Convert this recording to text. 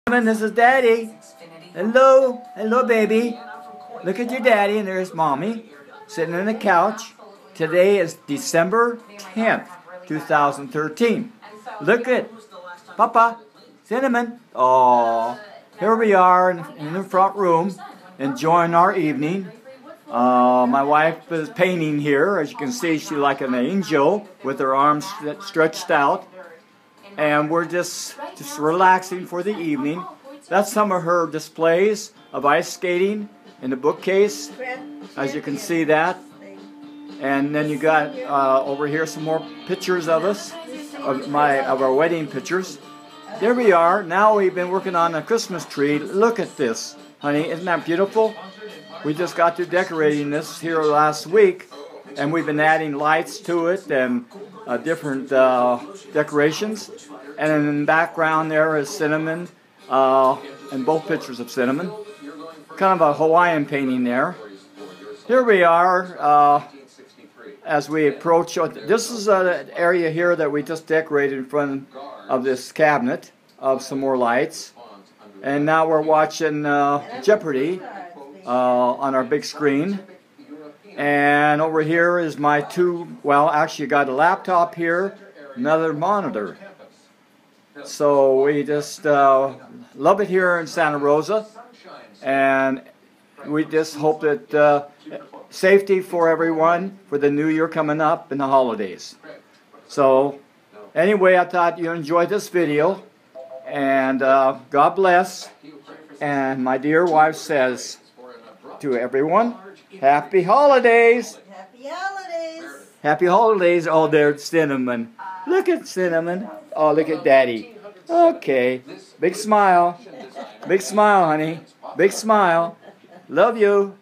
This is Daddy. Hello, hello, baby. Look at your daddy, and there's Mommy sitting on the couch. Today is December 10th, 2013. Look at Papa, Cinnamon. Oh, here we are in the front room, enjoying our evening. My wife is painting here. As you can see, she's like an angel with her arms stretched out. And we're just relaxing for the evening. That's some of her displays of ice skating in the bookcase, as you can see that. And then you got over here some more pictures of us, of our wedding pictures. There we are. Now we've been working on a Christmas tree. Look at this, honey. Isn't that beautiful? We just got through decorating this here last week, and we've been adding lights to it and different decorations. And in the background there is Cinnamon, and both pictures of Cinnamon. Kind of a Hawaiian painting there. Here we are as we approach. This is an area here that we just decorated in front of this cabinet of some more lights. And now we're watching Jeopardy on our big screen. And over here is my actually got a laptop here, another monitor. So we just love it here in Santa Rosa, and we just hope that safety for everyone for the new year coming up and the holidays. So anyway, I thought you enjoyed this video, and God bless. And my dear wife says to everyone, Happy Holidays! Happy Holidays! Happy Holidays! Oh, there's Cinnamon. Look at Cinnamon. Oh, look at Daddy. Okay. Big smile. Big smile, honey. Big smile. Love you.